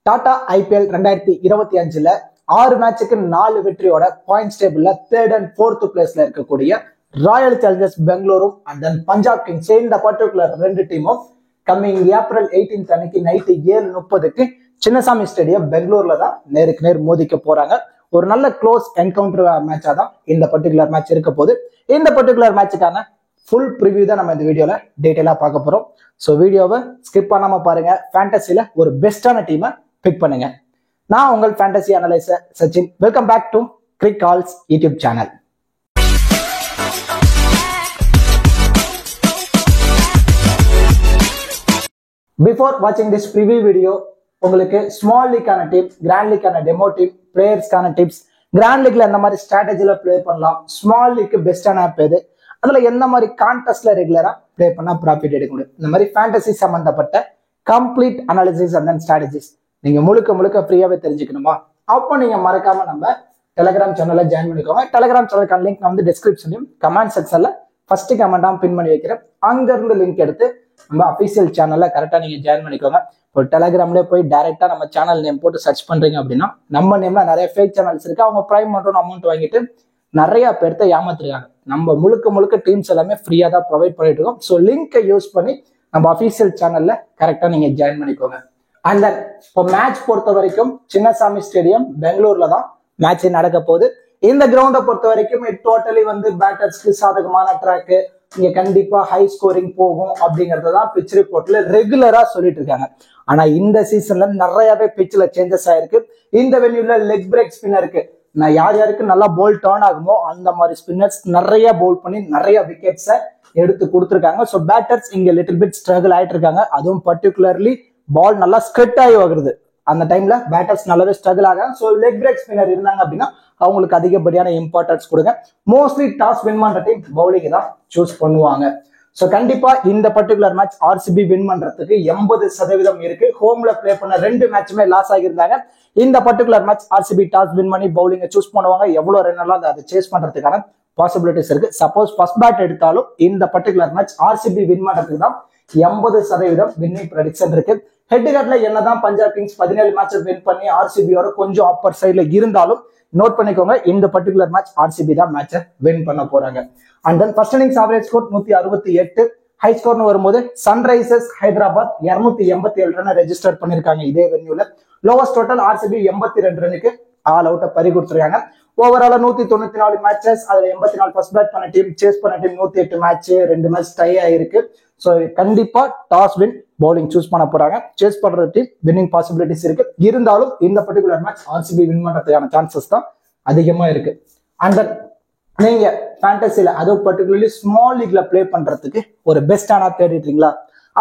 Tata IPL 2025ல 6 மேட்சுக்கு 4 வெற்றியோட points டேபிள்ல 3rd and 4th பிளேஸ்ல இருக்கக்கூடிய ராயல் சேலஞ்சர்ஸ் பெங்களூரும் அண்ட் தென் பஞ்சாப் கிங்ஸ் இந்த பர்டிகுலர் ரெண்டு டீமும் கம்மிங் ஏப்ரல் 18th அன்னைக்கு நைட்டு 7:30க்கு சின்னசாமி ஸ்டேடியம் பெங்களூர்ல தான் நேருக்கு நேர் மோதிக்க போறாங்க. ஒரு நல்ல க்ளோஸ் என்கவுண்டர் மேட்சா தான் இந்த பர்டிகுலர் மேட்ச் இருக்க போது. இந்த பர்டிகுலர் மேட்சுக்கான ஃபுல் ப்ரிவியூ தான் நம்ம இந்த வீடியோல டீடைலா பார்க்க போறோம். ஸோ வீடியோவை ஸ்கிப் பண்ணாம பாருங்க. ஃபேண்டசில ஒரு பெஸ்டான டீமை பிக் பண்ணுங்க. நான் உங்கள் fantasy analyser Sachin. Welcome back to cric calls YouTube channel. Before வாட்சிங் திஸ் ப்ரிவியூ வீடியோ உங்களுக்கு ஸ்மால் லீக்கான டீம், கிராண்ட் லீக்கான டெமோ டீம், பிளேயர்ஸ்க்கான டிப்ஸ், கிராண்ட் லீக்ல எந்த மாதிரி ஸ்ட்ராட்டஜில பிளே பண்ணலாம், ஸ்மால் லீக்கு பெஸ்டான ஆப் எது, அதுல எந்த மாதிரி கான்டெஸ்ட்ல ரெகுலரா பிளே பண்ணா ப்ராஃபிட் எடுக்க முடியும், இந்த மாதிரி ஃபேண்டசி சம்பந்தப்பட்ட கம்ப்ளீட் அனாலிசிஸ் அண்ட் ஸ்ட்ராட்டஜிஸ் நீங்க முழுக்க ஃப்ரீயாவே தெரிஞ்சுக்கணுமா? அப்போ நீங்க மறக்காம நம்ம டெலிகிராம் சேனல்ல ஜாயின் பண்ணிக்கோங்க. டெலிகிராம் சேனலுக்கான லிங்க் நான் வந்து டிஸ்கிரிப்ஷன்லயும் கமெண்ட் செக்ஷன்ல ஃபர்ஸ்ட் கமெண்டா பின் பண்ணி வைக்கிறேன். அங்க இருந்து லிங்க் எடுத்து நம்ம அபிஷியல் சேனல்ல கரெக்டா நீங்க ஜாயின் பண்ணிக்கோங்க. இப்போ டெலிகிராம்லேயே போய் டைரக்டா நம்ம சேனல் நேம் போட்டு சர்ச் பண்றீங்க அப்படின்னா நம்ம நேம்ல நிறைய ஃபேக் சேனல்ஸ் இருக்கு. அவங்க பிரைம் மட்டும் அமௌண்ட் வாங்கிட்டு நிறைய பேர்த்த ஏமாத்துருக்காங்க. நம்ம முழுக்க டீம்ஸ் எல்லாமே ஃப்ரீயா தான் ப்ரொவைட் பண்ணிட்டு இருக்கோம். ஸோ லிங்கை யூஸ் பண்ணி நம்ம அபிஷியல் சேனல்ல கரெக்டா நீங்க ஜாயின் பண்ணிக்கோங்க. அண்ட் தென் இப்போ மேட்ச் பொறுத்த வரைக்கும் சின்னசாமி ஸ்டேடியம் பெங்களூர்ல தான் மேட்ச் நடக்க போகுது. இந்த கிரவுண்டை பொறுத்த வரைக்கும் டோட்டலி வந்து பேட்டர்ஸ்க்கு சாதகமான ட்ராக்கு, இங்க கண்டிப்பா ஹை ஸ்கோரிங் போகும் அப்படிங்கறதான் பிச் ரிப்போர்ட்ல ரெகுலரா சொல்லிட்டு இருக்காங்க. ஆனா இந்த சீசன்ல நிறையவே பிச்ல சேஞ்சஸ் ஆயிருக்கு. இந்த வென்யூல லெக் பிரேக் ஸ்பின்னருக்கு நான் யாருக்கு நல்லா போல் டர்ன் ஆகுமோ அந்த மாதிரி ஸ்பின்னர்ஸ் நிறைய போல் பண்ணி நிறைய விக்கெட்ஸை எடுத்து கொடுத்துருக்காங்க. ஸோ பேட்டர்ஸ் இங்க லிட்டில் பிட் ஸ்ட்ரகிள் ஆயிட்டு இருக்காங்க. அதுவும் பர்டிகுலர்லி பால் நல்லா ஸ்கட் ஆகி வருது. அந்த டைம்ல பேட்டர்ஸ் நல்லாவே ஸ்ட்ரகிள் ஆக. ஸோ லெக் பிரேக் ஸ்பின்னர் இருந்தாங்க அப்படின்னா அவங்களுக்கு அதிகப்படியான இம்பார்ட்டன்ஸ் கொடுங்க. மோஸ்ட்லி டாஸ் வின் பண்ற டீம் பவுலிங் தான் சூஸ் பண்ணுவாங்க. ஸோ கண்டிப்பா இந்த பர்டிகுலர் மேட்ச் ஆர்சிபி வின் பண்றதுக்கு 80% இருக்கு. ஹோம்ல பிளே பண்ண 2 மேட்சுமே லாஸ் ஆகியிருந்தாங்க. இந்த particular match RCB toss win பண்ணி பவுலிங்கை சூஸ் பண்ணுவாங்க. எவ்வளவு ரன் எல்லாம் அதை சேஸ் பண்றதுக்கான பாசிபிலிட்டிஸ் இருக்கு. சப்போஸ் ஃபர்ஸ்ட் பேட் எடுத்தாலும் இந்த பர்டிகுலர் மேட்ச் ஆர்சிபி வின் பண்றதுக்கு தான் 80% வின்னிங் ப்ரெடிக்ஷன் இருக்கு. ஹெட் ஹெட்ல என்னதான் பஞ்சாப் கிங்ஸ் 17 மேட்ச் வின் பண்ணி ஆர்சிபியோட கொஞ்சம் அப்பர் சைட்ல இருந்தாலும் நோட் பண்ணிக்கோங்க, இந்த பர்டிகுலர் மேட்ச் ஆர்சிபி தான் மேட்சை வின் பண்ண போறாங்க. And then first innings average score 168. High ஸ்கோர்னு வரும்போது சன்ரைசர்ஸ் ஹைதராபாத் 287 ரன் ரெஜிஸ்டர் பண்ணிருக்காங்க இதே வென்யூல. லோவஸ்ட் டோட்டல் ஆர்சிபி 82 ரனுக்கு ஆல் அவுட்டை பறி கொடுத்துருக்காங்க. ஓவராலா 194 மேட்சஸ், அதுல 84 ஃபர்ஸ்ட் பேட் பண்ண டீம், சேஸ் பண்ண டீம் 108 மேட்ச், 2 மேட்ச் டை ஆயிருக்கு. ஸோ கண்டிப்பா டாஸ் வின் பவுலிங் சூஸ் பண்ண போறாங்க. சேஸ் பண்ற டீம் வின்னிங் பாசிபிலிட்டிஸ் இருக்கு. இருந்தாலும் இந்த பர்டிகுலர் மேட்ச் ஆர்சிபி வின் பண்றதுக்கான சான்சஸ் தான் அதிகமா இருக்கு. அண்ட் தென் நீங்க ஃபேண்டசில அதுவும் பர்டிகுலர்லி ஸ்மால் லீக்ல பிளே பண்றதுக்கு ஒரு பெஸ்டான தேடிட்டீங்களா?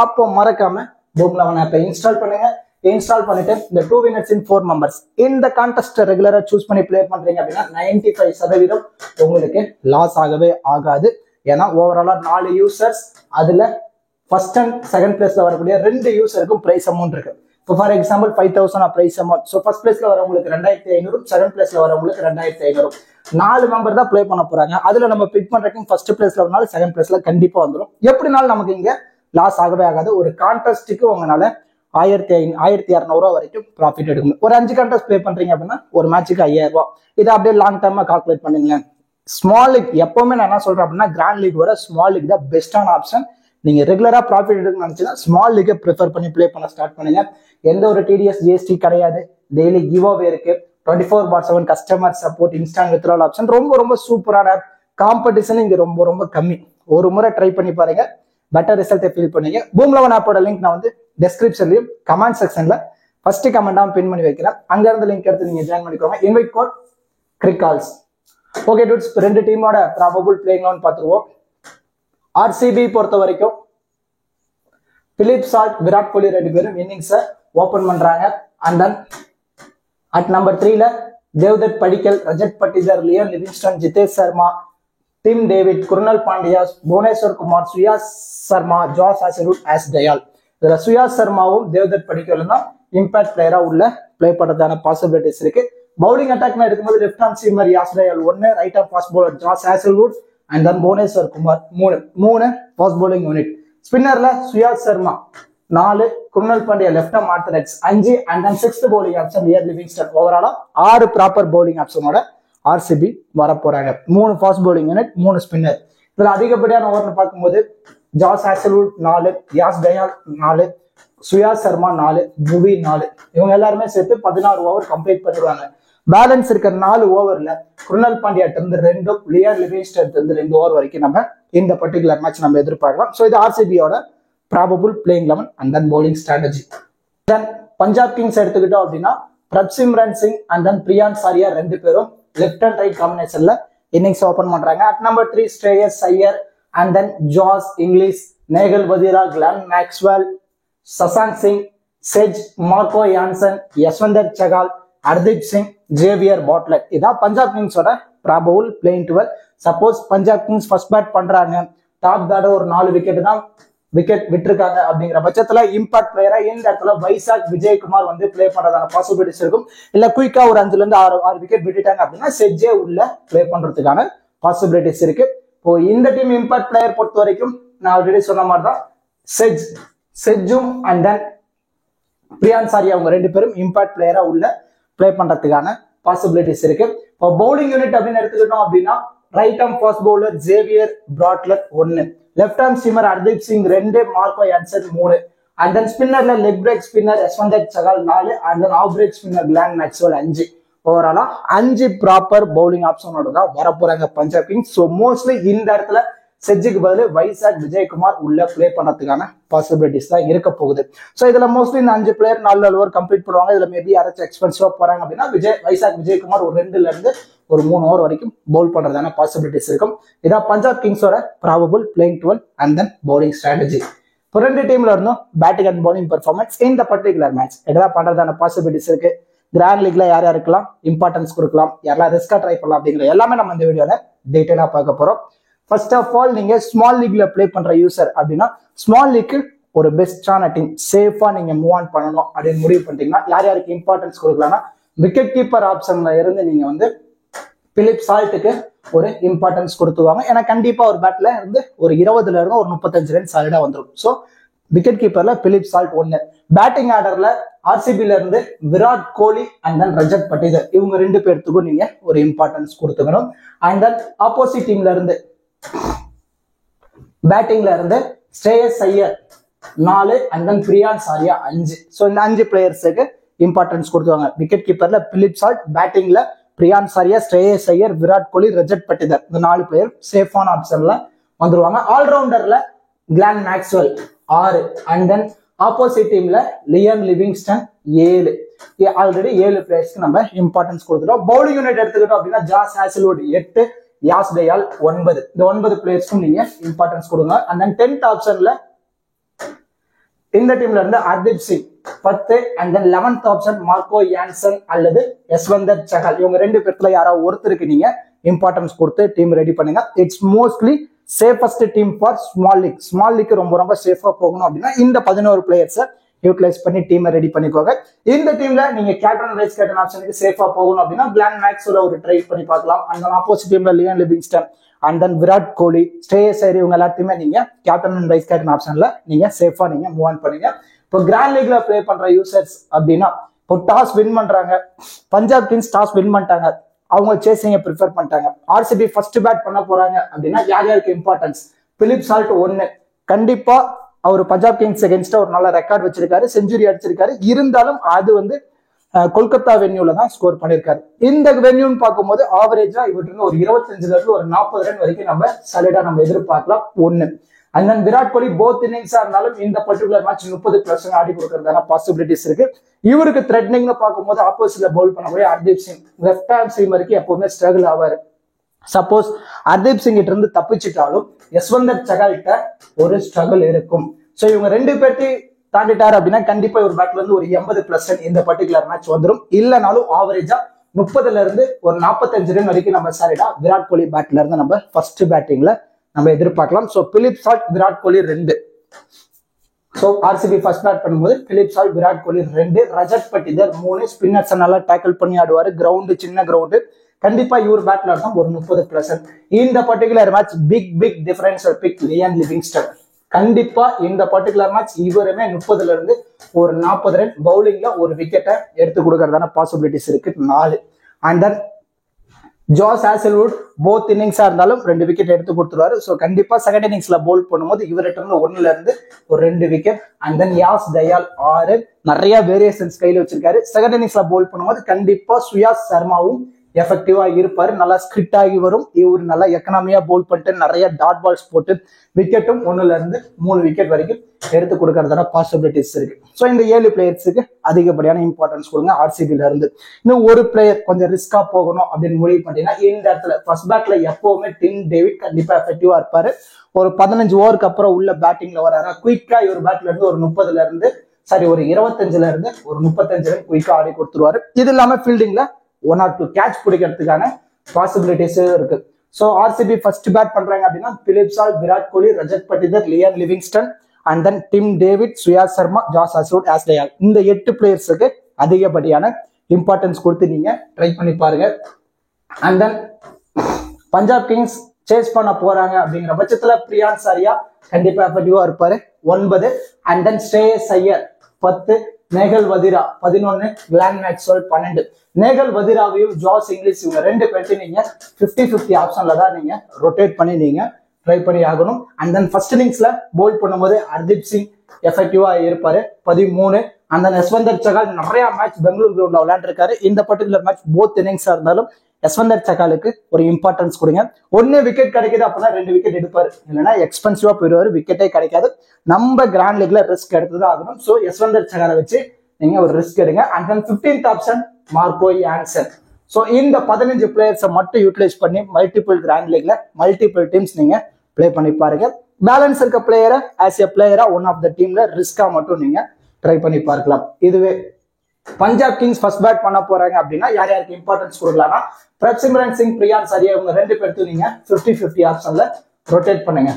அப்போ மறக்காம பூம் 11 ஆப்பை இன்ஸ்டால் பண்ணுங்க. இன்ஸ்டால் பண்ணிட்டு இந்த 2 winners in 4 members இந்த கான்டெஸ்ட் ரெகுலரா சூஸ் பண்ணி பிளே பண்றீங்க அப்படின்னா 95% உங்களுக்கு லாஸ் ஆகவே ஆகாது. ஏன்னா ஓவராலா 4 யூசர்ஸ், அதுல ஃபர்ஸ்ட் அண்ட் செகண்ட் பிளேஸ்ல வரக்கூடிய 2 யூசருக்கும் பிரைஸ் அமௌண்ட் இருக்கு. இப்போ for example 5000 price amount. So first பிளேஸ்ல வரவங்களுக்கு 2500, செகண்ட் பிளேஸ்ல வரவங்களுக்கு 2500. 4 மெம்பர் தான் பிளே பண்ண போறாங்க. அதுல நம்ம பிக் பண்றதுக்கு ஃபர்ஸ்ட் பிளேஸ்ல வரனால செகண்ட் பிளேஸ்ல கண்டிப்பா வந்துடும். எப்படினாலும் நமக்கு இங்க லாஸ் ஆகவே ஆகாது. ஒரு கான்டெஸ்ட்டுக்கு உங்களால 1200 வரைக்கும் ப்ராஃபிட் எடுக்கணும். ஒரு 5 கான்டெஸ்ட் பிளே பண்றீங்க அப்படின்னா ஒரு மேட்சுக்கு 5000 ரூபாய். இதை அப்படியே லாங் டர்மா கால்குலேட் பண்ணுங்களேன். ஸ்மால் லீக் எப்பவுமே நான் என்ன சொல்றேன் அப்படின்னா கிராண்ட் லீக் விட ஸ்மால் லீக் தான் பெஸ்டான ஆப்ஷன். நீங்க ரெகுலரா ப்ராஃபிட் எடுக்கணும்னு நினைச்சீங்கன்னா ஸ்மால் லீக்கை ப்ரிஃபர் பண்ணி பிளே பண்ண ஸ்டார்ட் பண்ணுங்க. எந்த ஒரு டிடிஎஸ் ஜிஎஸ்டி கிடையாது. டெய்லி கிவ் அவே இருக்கு. 24/7 கஸ்டமர் சப்போர்ட், இன்ஸ்டான்ட் வித்ட்ராவல் ஆப்ஷன். ரொம்ப சூப்பரான ஆப். காம்படிஷன் இங்க ரொம்ப கம்மி. ஒரு முறை ட்ரை பண்ணி பாருங்க, பெட்டர் ரிசல்ட்டை ஃபீல் பண்ணீங்க. பூம் 11 ஆப்போட லிங்க் நான் வந்து டிஸ்கிரிப்ஷன்லயும் கமெண்ட் செக்ஷன்ல ஃபர்ஸ்ட் கமெண்டா பின் பண்ணி வைக்கிறேன். அங்க இருந்து லிங்க் எடுத்து நீங்க ஜாயின் பண்ணிக்கோங்க. Invite code cric calls. Okay dudes, 2 டீமோட ப்ராபபிள் பிளேயிங் லெவன் பார்த்துருவோம். ஆர்சிபி பொறுத்த வரைக்கும் பிலிப் சால்ட், விராட் கோலி 2 பேரும் இன்னிங்ஸை ஓபன் பண்றாங்க. அண்ட் தென் அட் நம்பர் 3ல Devdutt Padikkal, Rajat Patidar, Liam Livingstone, Jitesh Sharma, Tim David, Krunal Pandya, Bhuvneshwar Kumar, Suyash Sharma, Josh Hazlewood, Yash Dayal. இதுல சுயாஸ் சர்மாவும் தேவ்தத் படிக்கலும் தான் இம்பாக்ட் பிளேயரா உள்ள பிளே பண்றதான பாசிபிலிட்டிஸ் இருக்கு. பவுலிங் அட்டாக் எடுக்கும்போது left hand seamer Yash Dayal 1, right off fast bowler Josh Hazlewood and then Bhuvneshwar Kumar 3 fast bowling unit. ஸ்பின்னர்ல Suyash Sharma 4, Krunal Pandya left arm orthodox 5 and then 6th bowling option Liam Livingstone. ஓவராலா 6 ப்ராப்பர் bowling ஆப்ஷனோட ஆர்சிபி வர போறாங்க. 3 fast bowling unit, 3 spinner. இதுல அதிகப்படியான ஓவர்னு பார்க்கும்போது ஜாஸ் Hazlewood 4, யாஸ் Dayal 4, Suyash Sharma 4, புவி 4. இவங்க எல்லாருமே சேர்த்து 16 ஓவர் கம்ப்ளீட் பண்ணிடுவாங்க. பேலன்ஸ் இருக்கிற 4 ஓவர்ல குருணல் பாண்டியாட்ட இருந்து 2, லியர் லிவிங்ஸ்டன் இருந்து 2 ஓவர் வரைக்கும் நம்ம இந்த பர்டிகுலர் மேட்ச் நம்ம எதிர்பார்க்கலாம். ஸோ இது ஆர்சிபியோட probable playing 11 and then bowling strategy. Then Punjab kings எடுத்துக்கிட்டோம் அப்படின்னா பிரப்சிம்ரன் சிங் அண்ட் தென் பிரியான் சாரியா 2 பேரும் லெஃப்ட் அண்ட் ரைட் காம்பினேஷன்ல இன்னிங்ஸ் ஓபன் பண்றாங்க. At number 3 Shreyas Iyer and then Josh Inglis, Nehal Wadhera, Glenn Maxwell, Shashank Singh, செஜ், Marco Jansen, Yuzvendra Chahal, Hardeep Singh, Xavier Bartlett. இதான் பஞ்சாப் கிங்ஸோட probable playing 12. Suppose Punjab kings first bat பண்றாங்க, top தாட ஒரு 4 விக்கெட் தான் விக்கெட் விட்டுருக்காங்க அப்படிங்கிற பட்சத்துல இம்பாக்ட் பிளேயரா இந்த இடத்துல வைசாக் விஜயகுமார் வந்து பிளே பண்றதான பாசிபிலிட்டிஸ் இருக்கும். இல்ல குயிக்கா ஒரு 5ல இருந்து 6 விக்கெட் விட்டுட்டாங்க அப்படின்னா செஜ்ஜே உள்ள பிளே பண்றதுக்கான பாசிபிலிட்டிஸ் இருக்கு. இப்போ இந்த டீம் இம்பாக்ட் பிளேயர் பொறுத்த வரைக்கும் நான் ஆல்ரெடி சொன்ன மாதிரி தான் செஜ்ஜும் அண்ட் தென் பிரியான் சாரியா அவங்க 2 பேரும் இம்பாக்ட் பிளேயரா உள்ள பிளே பண்றதுக்கான பாசிபிலிட்டிஸ் இருக்கு. இப்போ பவுலிங் யூனிட் அப்படின்னு எடுத்துக்கிட்டோம் அப்படின்னா right arm fast bowler Xavier Bartlett 1, left arm spinner Hardeep Singh 2, Marco Jansen 3, and then ஸ்பின்னர்ல leg break spinner Yuzvendra Chahal 4, and then off break spinner Glenn Maxwell 5. ஓவராலா 5 ப்ராப்பர் பவுலிங் ஆப்ஷனோட தான் வரப்போறாங்க பஞ்சாப் கிங்ஸ். ஸோ மோஸ்ட்லி இந்த இடத்துல செஜ்ஜுக்கு பதில் வைசாக் விஜயகுமார் உள்ள பிளே பண்ணதுக்கான பாசிபிலிட்டிஸ் தான் இருக்க போகுது. ஸோ இதுல மோஸ்ட்லி இந்த 5 பிளேயர் 4 ஓவர் கம்ப்ளீட் பண்ணுவாங்க. இதுல மேபி யாராச்சும் எக்ஸ்பென்சிவா போறாங்க அப்படின்னா வைசாக் விஜயகுமார் ஒரு 2ல இருந்து ஒரு 3 ஓவர் வரைக்கும் பவுல் பண்றதான பாசிபிலிட்டிஸ் இருக்கும். இதான் பஞ்சாப் கிங்ஸோட probable playing 12 and then bowling strategy. இப்போ 2 டீம்ல இருந்தும் பேட்டிங் அண்ட் பவுலிங் பெர்ஃபார்மன்ஸ் இந்த பர்டிகுலர் மேட்ச் எதாவது பண்றதான பாசிபிலிட்டிஸ் இருக்கு. கிராண்ட் லீக்ல யார் யாருக்கெல்லாம் இம்பார்ட்டன்ஸ் கொடுக்கலாம், யாரெல்லாம் ரிஸ்கா ட்ரை பண்ணலாம் அப்படிங்கிற எல்லாமே நம்ம இந்த வீடியோல டீடைலா பார்க்க போறோம். ஃபர்ஸ்ட் ஆஃப் ஆல் நீங்க ஸ்மால் லீக்ல பிளே பண்ற யூசர் அப்படின்னா ஸ்மால் லீக்கு ஒரு பெஸ்டான டீம் சேஃபா நீங்க மூவ் ஆன் பண்ணணும் அப்படின்னு முடிவு பண்ணிட்டீங்கன்னா யார் யாருக்கு இம்பார்ட்டன்ஸ் கொடுக்கலாம்னா விக்கெட் கீப்பர் ஆப்ஷன்ல இருந்து நீங்க வந்து பிலிப் சால்ட்டுக்கு ஒரு இம்பார்ட்டன்ஸ் கொடுத்துவாங்க. ஏன்னா கண்டிப்பா ஒரு பேட்ல இருந்து ஒரு 20ல இருந்து ஒரு 35 ரன் சாலிடா வந்துடும். ஸோ விக்கெட் கீப்பர்ல பிலிப் சால்ட் 1. பேட்டிங் ஆர்டர்ல ஆர்சிபில இருந்து விராட் கோலி அண்ட் தென் ரஜத் பட்டிதர் இவங்க 2 பேர்த்துக்கும் நீங்க ஒரு இம்பார்ட்டன்ஸ் கொடுத்துக்கணும். அண்ட் தென் ஆப்போசிட் டீம்ல இருந்து பேட்டிங்ல இருந்து ஸ்ரேயஸ் Iyer 4 and then Priyansh Saria 5. So இந்த 5 பிளேயர்ஸுக்கு இம்பார்ட்டன்ஸ் கொடுத்துவாங்க. விக்கெட் கீப்பர்ல பிலிப் சால்ட், பேட்டிங்ல பிரியான் சாரியா, ஸ்ரேயஸ் ஐயர், விராட் கோலி, ரஜத் பட்டிதர் இந்த 4 பிளேயர் சேஃபான ஆப்ஷன்ல வந்துருவாங்க. ஆல்ரவுண்டர்ல Glenn Maxwell 6 and then opposite டீம்ல லியன் லிவிங்ஸ்டன் 7. ஆல்ரெடி 7 பிளேயர்ஸ்க்கு நம்ம இம்பார்ட்டன்ஸ் கொடுத்துட்டோம். பவுலிங் யூனிட் எடுத்துக்கிட்டோம் அப்படின்னா ஜாஸ் ஹேசல்வுட் 8, யாஸ் தயால் 9. இந்த 9 பிளேயர்ஸ்க்கும் நீங்க இம்பார்ட்டன்ஸ் கொடுங்க. அண்ட் தென் 10th ஆப்ஷன்ல இந்த டீம்ல இருந்து Hardeep Singh 10 and then 11th option Marco Jansen அல்லது யஸ்வந்தர் சஹல் இவங்க 2 பேர்த்துல யாராவது ஒருத்தருக்கு நீங்க இம்பார்ட்டன்ஸ் கொடுத்து டீம் ரெடி பண்ணுங்க. It's mostly safest team for small league. Small league ரொம்ப சேஃபா போகணும் அப்படின்னா இந்த 11 பிளேயர்ஸை யூட்டிலைஸ் பண்ணி டீமை ரெடி பண்ணிக்கோங்க. இந்த டீம்ல நீங்க கேப்டன் வைஸ் கேப்டன் ஆப்ஷனுக்கு சேஃபா போகணும் அப்படின்னா கிளென் மேக்ஸ்வெல் ஒரு ட்ரை பண்ணி பார்க்கலாம். அண்ட் தென் ஆப்போசிட் டீம்ல Liam Livingstone and then Virat கோலி, ஸ்ரேயஸ் ஐயர் இவங்க எல்லாத்தையுமே நீங்க கேப்டன் அண்ட் வைஸ் கேப்டன் ஆப்ஷன்ல நீங்க சேஃபா நீங்க மூவ் ஆன் பண்ணுங்க. இப்போ கிராண்ட் லீக்ல பிளே பண்ற யூசர்ஸ் அப்படின்னா இப்போ டாஸ் வின் பண்றாங்க. பஞ்சாப் கிங்ஸ் டாஸ் வின் பண்ணிட்டாங்க, அவங்க சேசிங்க ப்ரிஃபர் பண்ணிட்டாங்க. ஆர்சிபி ஃபர்ஸ்ட் பேட் பண்ண போறாங்க அப்படின்னா யார் யாருக்கு இம்பார்ட்டன்ஸ்? Philip Salt 1. கண்டிப்பா அவர் பஞ்சாப் கிங்ஸ் அகேன்ஸ்டா ஒரு நல்ல ரெக்கார்ட் வச்சிருக்காரு, செஞ்சுரி அடிச்சிருக்காரு. இருந்தாலும் அது வந்து கொல்கத்தா வென்யூல தான் ஸ்கோர் பண்ணிருக்காரு. இந்த வென்யூன்னு பார்க்கும்போது ஆவரேஜா இவருக்கு ஒரு 25ல இருந்து ஒரு 40 ரன் வரைக்கும் நம்ம சாலிடா நம்ம எதிர்பார்க்கலாம். 1. And then Virat Kohli both இன்னிங்ஸா இருந்தாலும் இந்த பர்டிகுலர் மேட்ச் 30+ ஆடி கொடுக்கறதான பாசிபிலிட்டிஸ் இருக்கு. இவருக்கு த்ரெட்னிங்னு பார்க்கும்போது ஆப்போசிட்ல பவுல் பண்ணக்கூடிய ஹர்தீப் சிங் லெஃப்ட் ஹேண்ட் சீமருக்கு எப்பவுமே ஸ்ட்ரகிள் ஆவாரு. சப்போஸ் ஹர்தீப் சிங் கிட்ட இருந்து தப்பிச்சிட்டாலும் யஸ்வந்தர் சகால்கிட்ட ஒரு ஸ்ட்ரகிள் இருக்கும். ஸோ இவங்க 2 பேர்த்தையும் தாண்டிட்டாரு அப்படின்னா கண்டிப்பா ஒரு பேட்ல இருந்து ஒரு 80+ ரன் இந்த பர்டிகுலர் மேட்ச் வந்துடும். இல்லைனாலும் ஆவரேஜா 30ல இருந்து ஒரு 45 ரன் வரைக்கும் நம்ம சாலிடா விராட் கோலி பேட்ல இருந்து நம்ம ஃபர்ஸ்ட் பேட்டிங்ல நம்ம எதிர்பார்க்கலாம். So Philip Salt, Virat Kohli 2. So RCB first bad பண்ணும்போது Philip Salt, Virat Kohli 2, Rajat Patidar 3. Spinners நல்லா டேக்கிள் பண்ணி ஆடுவாரு. கிரவுண்டு சின்ன கிரவுண்டு, கண்டிப்பா இவர் பேட்ல இருந்தா ஒரு 30+. இந்த particular match pick differential pick Liam Livingstone. கண்டிப்பா இந்த பர்டிகுலர் மேட்ச் இவருமே 30ல இருந்து ஒரு 40 ரன் பவுலிங்ல ஒரு விக்கெட்டை எடுத்து கொடுக்கறதான பாசிபிலிட்டிஸ் இருக்கு 4. And then Josh Hazlewood both இன்னிங்ஸா இருந்தாலும் 2 விக்கெட் எடுத்து கொடுத்துருவாரு. ஸோ கண்டிப்பா செகண்ட் இன்னிங்ஸ்ல பவுல் பண்ணும்போது இவர்கிட்ட 1ல இருந்து ஒரு 2 விக்கெட். அண்ட் தென் யாஸ் தயால் 6 நிறைய வேரியேஷன்ஸ் கையில வச்சிருக்காரு. செகண்ட் இன்னிங்ஸ்ல பவுல் பண்ணும்போது கண்டிப்பா சுயாஸ் சர்மாவும் எஃபெக்டிவா இருப்பாரு. நல்லா ஸ்கிரிட் ஆகி வரும். இவர் நல்லா எக்கனாமியா பவுல் பண்ணிட்டு நிறைய டாட் பால்ஸ் போட்டு விக்கெட்டும் 1ல இருந்து 3 விக்கெட் வரைக்கும் எடுத்து கொடுக்கறதான பாசிபிலிட்டிஸ் இருக்கு. ஸோ இந்த 7 பிளேயர்ஸுக்கு அதிகப்படியான இம்பார்ட்டன்ஸ் கொடுங்க. ஆர்சிபில இருந்து இன்னும் ஒரு பிளேயர் கொஞ்சம் ரிஸ்கா போகணும் அப்படின்னு முடிவு பண்ணிட்டீங்கன்னா இந்த இடத்துல ஃபர்ஸ்ட் பேட்ல எப்பவுமே டிம் டேவிட் கண்டிப்பா எஃபெக்டிவா இருப்பாரு. ஒரு 15 ஓவருக்கு அப்புறம் உள்ள பேட்டிங்ல வராரு. குயிக்கா இவர் பேட்ல இருந்து ஒரு 30ல இருந்து ஒரு 25ல இருந்து ஒரு 35 ரன் குயிக்கா ஆடி கொடுத்துருவாரு. இது இல்லாம ஃபீல்டிங்ல 1 or 2 கேட்ச் பிடிக்கிறதுக்கான பாசிபிலிட்டிஸும் இருக்கு. ஸோ ஆர்சிபி ஃபர்ஸ்ட் பேட் பண்றாங்க அப்படின்னா Philip Salt, Virat Kohli, Rajat Patidar, Liam Livingstone and then Tim David, Suyash Sharma, Josh Hazlewood, Yash Dayal இந்த 8 பிளேயர்ஸுக்கு அதிகப்படியான இம்பார்ட்டன்ஸ் கொடுத்து நீங்க ட்ரை பண்ணி பாருங்க. And then Punjab kings chase பண்ண போறாங்க அப்படிங்கிற பட்சத்துல பிரியான் சாரியா கண்டிப்பா எஃபெக்டிவா இருப்பாரு 9. And then Shreyas Iyer 10, Nehal Wadhera 11, Glenn Maxwell 12. நேகல் வதிராவையும் ஜாஸ் இங்கிலீஷ் இவங்க 2 பேர்த்தையும் நீங்க 50-50 ஆப்ஷன்ல தான் நீங்க ரொட்டேட் பண்ணி நீங்க ட்ரை பண்ணி ஆகணும். அண்ட் தென் ஃபர்ஸ்ட் இன்னிங்ஸ்ல பவுல் பண்ணும்போது ஹர்தீப் சிங் எஃபெக்டிவா இருப்பாரு 13. அண்ட் தென் யஸ்வந்தர் சகால் நிறைய மேட்ச் பெங்களூர் கிரவுண்ட்ல விளையாண்டுருக்காரு. இந்த பர்டிகுலர் மேட்ச் போத் இன்னிங்ஸா இருந்தாலும் யஸ்வந்தர் சகாலுக்கு ஒரு இம்பார்ட்டன்ஸ் கொடுங்க. 1 விக்கெட் கிடைக்குது அப்படின்னா 2 விக்கெட் எடுப்பாரு. இல்லைன்னா எக்ஸ்பென்சிவா போயிடுவாரு, விக்கெட்டே கிடைக்காது. நம்ம கிராண்ட் லீக்ல ரிஸ்க் எடுத்துதான் ஆகணும். ஸோ யஸ்வந்தர் சகாலை வச்சு நீங்க ஒரு ரிஸ்க் எடுங்க. And then 15th option Marco Jansen. So இந்த 15 பிளேயர்ஸை மட்டும் யூட்டிலைஸ் பண்ணி மல்டிபிள் கிராண்ட் லீக்ல மல்டிபிள் டீம்ஸ் நீங்க பிளே பண்ணி பாருங்க. பேலன்ஸ் இருக்க பிளேயரை ஆஸ் எ பிளேயரா ஒன் ஆஃப் த டீம்ல ரிஸ்கா மட்டும் நீங்க ட்ரை பண்ணி பார்க்கலாம். இதுவே பஞ்சாப் கிங்ஸ் ஃபர்ஸ்ட் பேட் பண்ண போறாங்க அப்படின்னா யார் யாருக்கு இம்பார்ட்டன்ஸ் கொடுக்கலாம்னா பிரப்சிம்ரன் சிங், பிரியான் சாரியா இவங்க 2 பேர்த்து நீங்க 50-50 ஆப்ஷன்ல ரொட்டேட் பண்ணுங்க.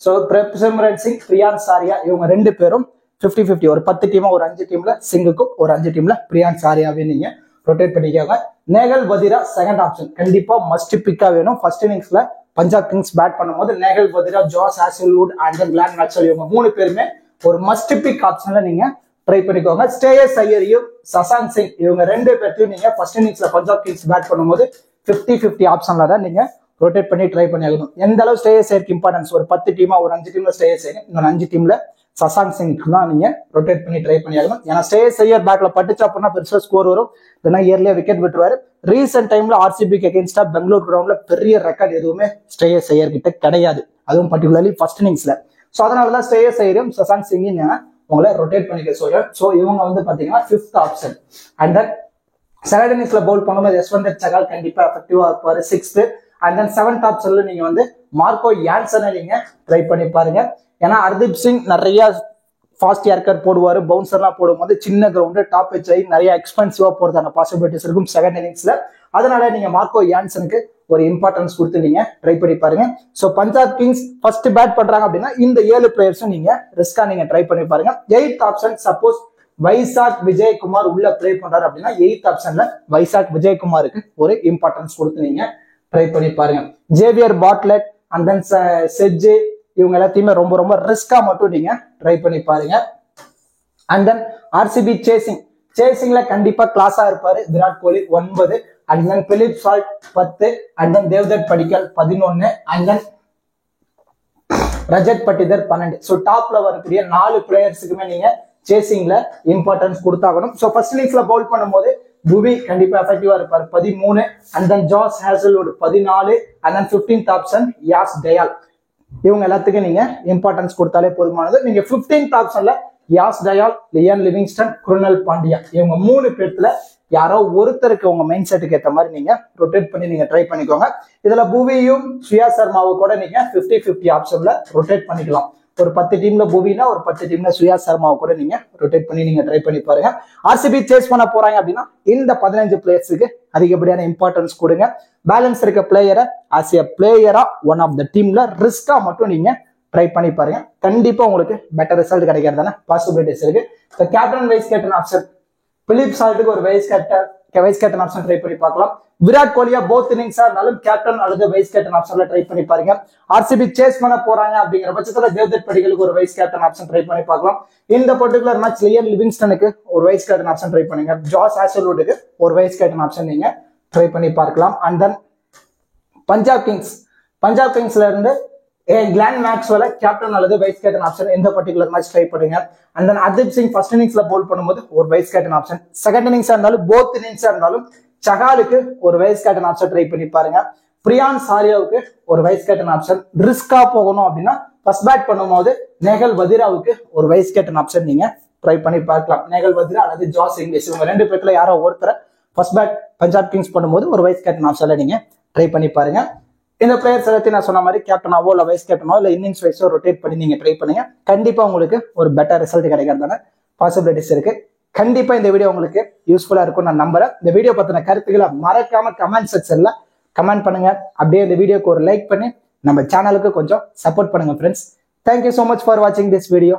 ஸோ பிரப்சிம்ரன் சிங், பிரியான் சாரியா இவங்க 2 பேரும் 50-50 ஒரு 10 டீமா ஒரு 5 டீம்ல சிங்குக்கும் ஒரு 5 டீம்ல பிரியான் சாரியாவே நீங்க ரொட்டேட் பண்ணிக்காங்க. நேகல் வதிரா செகண்ட் ஆப்ஷன் கண்டிப்பா மஸ்ட் பிக்கா வேணும். ஃபர்ஸ்ட் இன்னிங்ஸ்ல பஞ்சாப் கிங்ஸ் பேட் பண்ணும்போது நேகல் வதிரா, ஜாஸ் ஹேசல்வுட் அண்ட் கிளான் மேக்ஸ்வெல் இவங்க 3 பேருமே ஒரு மஸ்ட் பிக் ஆப்ஷன்ல நீங்க ட்ரை பண்ணிக்கோங்க. ஸ்ரேயஸ் ஐயரையும் சசாந்த் சிங் இவங்க 2 பேர்த்தையும் நீங்க ஃபர்ஸ்ட் இன்னிங்ஸ்ல பஞ்சாப் கிங்ஸ் பேட் பண்ணும்போது 50-50 ஆப்ஷன்ல தான் நீங்க ரொட்டேட் பண்ணி ட்ரை பண்ணி ஆகணும். எந்த அளவு ஸ்ரேயஸ் ஐயருக்கு இம்பார்ட்டன்ஸ் ஒரு 10 டீமா ஒரு 5 டீம்ல ஸ்ரேயஸ் ஐயர், இன்னொரு 5 டீம்ல சசாந்த் சிங் தான் நீங்க ரொட்டேட் பண்ணி ட்ரை பண்ணி ஆகணும். ஏன்னா ஸ்ரேயஸ் ஐயர் பேட்ல பட்டுச்சு அப்படின்னா பெருசா ஸ்கோர் வரும், இல்லைன்னா இயர்லியா விக்கெட் விட்டுருவாரு. ரீசெண்ட் டைம்ல ஆர்சிபிக்கு அகேன்ஸ்டா பெங்களூர் கிரவுண்ட்ல பெரிய ரெக்கார்ட் எதுவுமே ஸ்ரேயஸ் ஐயர் கிட்ட கிடையாது, அதுவும் பர்டிகுலர்லி ஃபர்ஸ்ட் இன்னிங்ஸ்ல. ஸோ அதனாலதான் ஸ்ரேயஸ் ஐயரும் சசாந்த் சிங்கும் உங்களை ரொட்டேட் பண்ணிக்க சொல்றேன். ஸோ இவங்க வந்து பாத்தீங்கன்னா 5th option. And then second இன்னிங்ஸ்ல பவுல் பண்ணும்போது யஸ்வந்தர் சகால் கண்டிப்பா எஃபெக்டிவா இருப்பாரு 6th. அண்ட் தென் 7th ஆப்ஷன்ல நீங்க வந்து மார்க்கோ யான்சனை நீங்க ட்ரை பண்ணி பாருங்க. ஏன்னா ஹர்தீப் சிங் நிறைய ஃபாஸ்ட் யார்க்கர் போடுவாரு, பவுன்சர்லாம் போடும்போது சின்ன கிரவுண்டு டாப் வச்சு நிறைய எக்ஸ்பென்சிவா போறதான பாசிபிலிட்டிஸ் இருக்கும் செகண்ட் இன்னிங்ஸ்ல. அதனால நீங்க மார்க்கோ யான்சனுக்கு ஒரு இம்பார்ட்டன்ஸ் கொடுத்து நீங்க ட்ரை பண்ணி பாருங்க. So Punjab kings first bat பண்றாங்க அப்படின்னா இந்த 7 பிளேயர்ஸும் நீங்க ரிஸ்கா நீங்க ட்ரை பண்ணி பாருங்க. 8th option suppose Vaisakh Vijayakumar உள்ள பிளே பண்றாரு அப்படின்னா 8th ஆப்ஷன்ல வைசாக் விஜயகுமாருக்கு ஒரு இம்பார்ட்டன்ஸ் கொடுத்து நீங்க ட்ரை பண்ணி பாருங்க. ஜேவியர் பாட்லெட் அண்ட் தென் செட்ஜே இவங்க எல்லாத்தையுமே ரொம்ப ரொம்ப ரிஸ்கா மட்டும் நீங்க ட்ரை பண்ணி பாருங்க. அண்ட் தென் ஆர்சிபி சேசிங்ல கண்டிப்பா கிளாஸா இருப்பாரு Virat Kohli 9, and then Philip Salt 10, and then Devdutt Padikkal 11, and then Rajat Patidar 12. So டாப்ல வரக்கூடிய 4 பிளேயர்ஸுக்குமே நீங்க சேசிங்ல இம்பார்ட்டன்ஸ் கொடுத்தாகணும். ஸோ ஃபர்ஸ்ட் இன்னிங்ஸ்ல பவுல் பண்ணும்போது புவி கண்டிப்பா எஃபெக்டிவா இருப்பாரு 13, and then Josh Hazlewood 14, and then 15th option Yash Dayal இவங்க எல்லாத்துக்கும் நீங்க இம்பார்ட்டன்ஸ் கொடுத்தாலே போதுமானது. நீங்க 15th ஆப்ஷன்ல யாஸ் தயால், லியான் லிவிங்ஸ்டன், குருணல் பாண்டியா இவங்க 3 பேர்த்துல யாரோ ஒருத்தருக்கு உங்க மைண்ட் செட்டுக்கு ஏற்ற மாதிரி நீங்க ரொட்டேட் பண்ணி நீங்க ட்ரை பண்ணிக்கோங்க. இதுல புவியும் சுயா சர்மாவும் கூட நீங்க 50-50 ஆப்ஷன்ல ரொட்டேட் பண்ணிக்கலாம். ஒரு 10 டீம்ல புவினா ஒரு 10 டீம்ல சுயா சர்மாவை கூட நீங்க ரொட்டேட் பண்ணி நீங்க ட்ரை பண்ணி பாருங்க. ஆர்சிபி சேஸ் பண்ண போறாங்க அப்படின்னா இந்த 15 பிளேயர்ஸுக்கு அதிகப்படியான இம்பார்ட்டன்ஸ் கொடுங்க. பேலன்ஸ் இருக்க பிளேயரை ஆஸ் எ பிளேயரா ஒன் ஆஃப் த டீம்ல ரிஸ்கா மட்டும் நீங்க ட்ரை பண்ணி பாருங்க. கண்டிப்பா உங்களுக்கு பெட்டர் ரிசல்ட் கிடைக்கிறதான பாசிபிலிட்டிஸ் இருக்கு. Captain vice captain option Philip சால்ட்டுக்கு ஒரு vice captain vice captain option try பண்ணி பார்க்கலாம். விராட் கோலியா போத் இன்னிங்ஸா இருந்தாலும் கேப்டன் அல்லது வைஸ் கேப்டன் ஆப்ஷன்ல ட்ரை பண்ணி பாருங்க. ஆர்சிபி சேஸ் பண்ண போறாங்க அப்படிங்கிற பட்சத்துல தேவ்தத் படிகளுக்கு ஒரு வைஸ் கேப்டன் ஆப்ஷன் ட்ரை பண்ணி பார்க்கலாம். இந்த பர்டிகுலர் மேட்ச் லியன் லிவிங்ஸ்டனுக்கு ஒரு வைஸ் கேப்டன் ஆப்ஷன் ட்ரை பண்ணுங்க. ஜாஸ் ஹேசல்வுட்டுக்கு ஒரு வைஸ் கேப்டன் ஆப்ஷன் நீங்க ட்ரை பண்ணி பார்க்கலாம். அண்ட் தென் பஞ்சாப் கிங்ஸ்ல இருந்து கிளான் மேக்ஸ்வெல்ல கேப்டன் அல்லது வைஸ் கேப்டன் ஆப்ஷன் இந்த பர்டிகுலர் மேட்ச் ட்ரை பண்ணுங்க. And then Hardeep Singh first இன்னிங்ஸ்ல போல் பண்ணும்போது ஒரு வைஸ் கேப்டன் ஆப்ஷன், செகண்ட் இன்னிங்ஸா இருந்தாலும் போத் இன்னிங்ஸா இருந்தாலும் சஹாலுக்கு ஒரு வைஸ் கேப்டன் ஆப்ஷன் ட்ரை பண்ணி பாருங்க. பிரியான் சாரியாவுக்கு ஒரு வைஸ் கேப்டன் ஆப்ஷன். ரிஸ்கா போகணும் அப்படின்னா ஃபர்ஸ்ட் பேட் பண்ணும்போது நேகல் வதிராவுக்கு ஒரு வைஸ் கேப்டன் ஆப்ஷன் நீங்க ட்ரை பண்ணி பார்க்கலாம். நேகல் வதிரா அல்லது ஜாஸ் இங்கிலீஷ் இவங்க ரெண்டு பேர்ல யாரோ ஒருத்தர ஃபர்ஸ்ட் பேட் பஞ்சாப் கிங்ஸ் பண்ணும்போது ஒரு வைஸ் கேப்டன் ஆப்ஷன்ல நீங்க ட்ரை பண்ணி பாருங்க. இந்த பிளேயர்ஸ் எல்லாத்தையும் நான் சொன்ன மாதிரி கேப்டனாவோ இல்ல வைஸ் கேப்டனோ இல்ல இன்னிங்ஸ் வைஸோ ரொட்டேட் பண்ணி நீங்க ட்ரை பண்ணுங்க. கண்டிப்பா உங்களுக்கு ஒரு பெட்டர் ரிசல்ட் கிடைக்கிறதான பாசிபிலிட்டிஸ் இருக்கு. கண்டிப்பா இந்த வீடியோ உங்களுக்கு யூஸ்ஃபுல்லா இருக்கும் நான் நம்புறேன். இந்த வீடியோ பத்தின கருத்துக்களை மறக்காம கமெண்ட் செக்ஷன்ல கமெண்ட் பண்ணுங்க. அப்படியே இந்த வீடியோக்கு ஒரு லைக் பண்ணி நம்ம சேனலுக்கு கொஞ்சம் சப்போர்ட் பண்ணுங்க friends. Thank you so much for வாட்சிங் திஸ் வீடியோ.